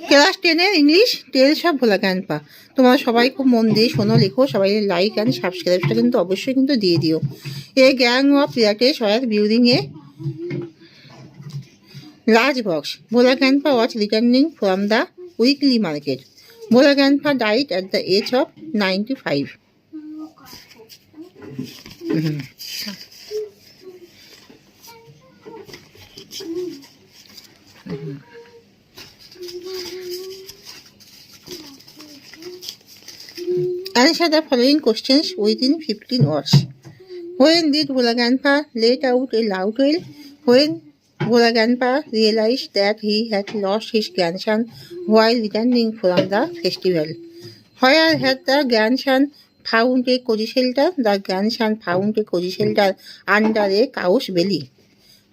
Class 10-এর English tales of Bhola grandpa. তোমরা সবাই খুব মন দিয়ে শোনো, লেখো, সবাই লাইক অ্যান্ড সাবস্ক্রাইবটা কিন্তু অবশ্যই কিন্তু দিয়ে দিও। A gang of pirates were building a large box. Bhola Grandpa was returning from the weekly market. Bhola Grandpa died at the age of 95. Answer the following questions within 15 words. When did Bhola Grandpa let out a loud wail? When Bhola Grandpa realized that he had lost his grandson while returning from the festival. Where had the grandson found a cozy shelter? The grandson found a cozy shelter under a cow's belly.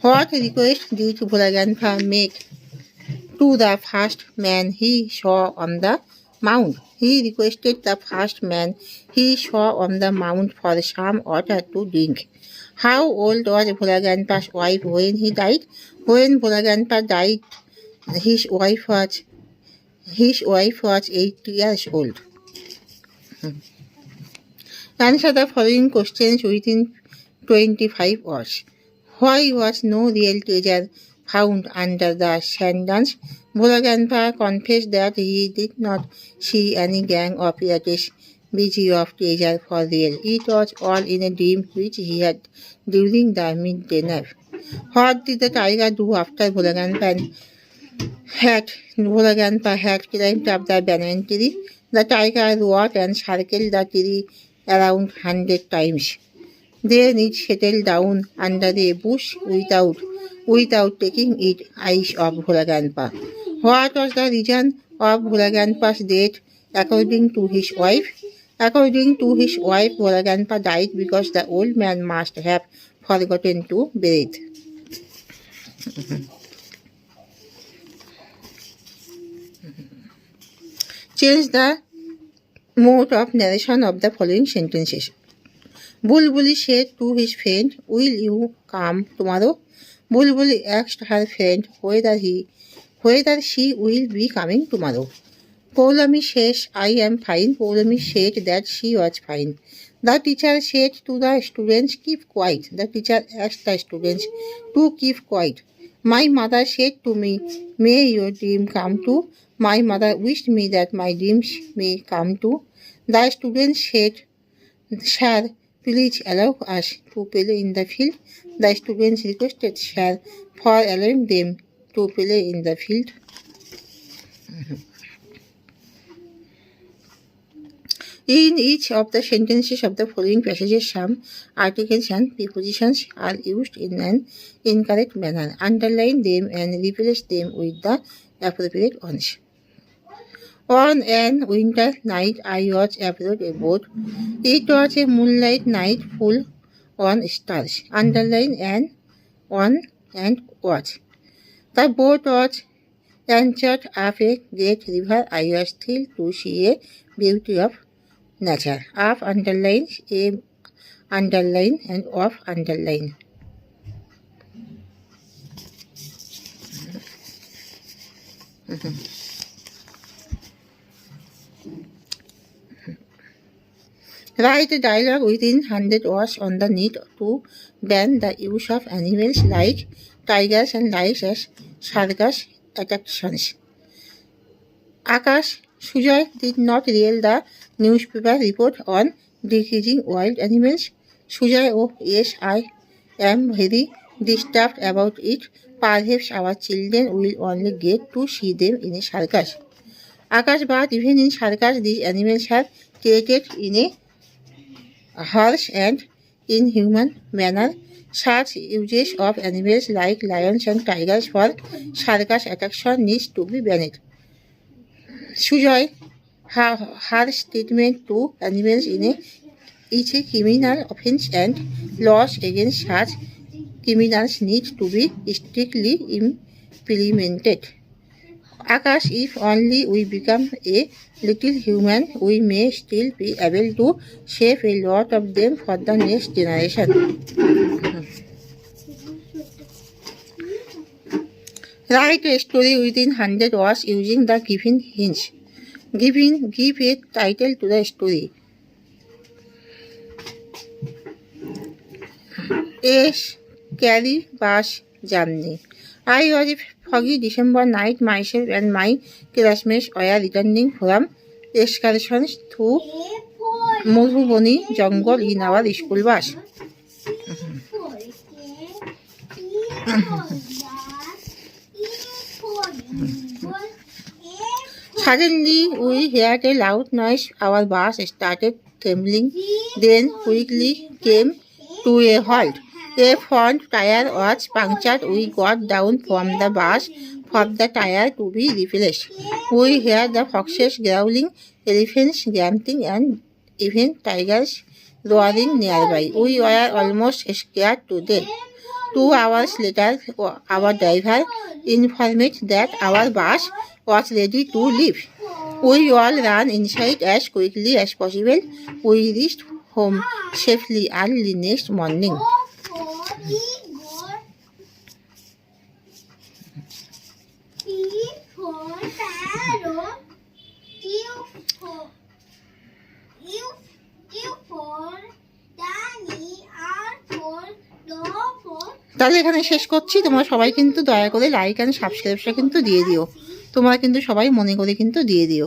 What request did Bhola Grandpa make to the first man he saw on the mount? He requested the first man he saw on the mount for some water to drink. How old was Bhola Grandpa's wife when he died? When Bhola Grandpa died, his wife was 8 years old. Answer the following questions within 25 words. Why was no real treasure found under the sand dunes? Bhola Grandpa confessed that he did not see any gang of pirates busy of treasure for real. It was all in a dream which he had during the midday nap. What did the tiger do after Bhola Grandpa had climbed up the banana tree? The tiger roared and circled the tree around 100 times. Then it settled down under a bush without taking its eyes off Bhola Grandpa. What was the reason of Bhola Grandpa's death according to his wife? According to his wife, Bhola Grandpa died because the old man must have forgotten to breathe. Change the mode of narration of the following sentences. Bulbuli said to his friend, "Will you come tomorrow?" Bulbuli asked her friend whether she will be coming tomorrow. Poulami says, "I am fine." Poulami said that she was fine. The teacher said to the students, "Keep quiet." The teacher asked the students to keep quiet. My mother said to me, "May your dream come true." My mother wished me that my dreams may come true. The students said, "Sir, please allow us to play in the field." The students requested Sir for allowing them to play in the field. In each of the sentences of the following passages, some articles and prepositions are used in an incorrect manner. Underline them and replace them with the appropriate ones. On an winter night, I was aboard a boat. It was a moonlight night full on stars. Underline on and was. The boat was anchored up a great river. I was thrilled to see a beauty of nature. Up underline, a underline, and off underline. Write a dialogue within 100 words on the need to ban the use of animals like tigers and lions as circus attractions. Akash Sujoy did not read the newspaper report on decreasing wild animals. Sujoy, oh yes, I am very disturbed about it. Perhaps our children will only get to see them in a circus. Akash, but even in circus, these animals are treated in a harsh and inhuman manner. Such uses of animals like lions and tigers for circus attraction needs to be banned. Sujoy, her statement to animals is a criminal offense and laws against such criminals need to be strictly implemented. Akash, if only we become a little human, we may still be able to save a lot of them for the next generation. Write a story within 100 words using the given hints. Give a title to the story. A scary bus journey. I was a foggy December night. Myself and my classmates were returning from excursions through Mudhubani jungle in our school bus. Suddenly, we heard a loud noise. Our bus started trembling, then quickly came to a halt. A front tire was punctured. We got down from the bus for the tire to be replaced. We heard the foxes growling, elephants grunting, and even tigers roaring nearby. We were almost scared to death. 2 hours later, our driver informed that our bus was ready to leave. We all ran inside as quickly as possible. We reached home safely early next morning. তাহলে এখানে শেষ করছি। তোমরা সবাই কিন্তু দয়া করে like and সাবস্ক্রাইবটা কিন্তু দিয়ে দিও। তোমরা কিন্তু সবাই মনে করে কিন্তু দিয়ে দিও।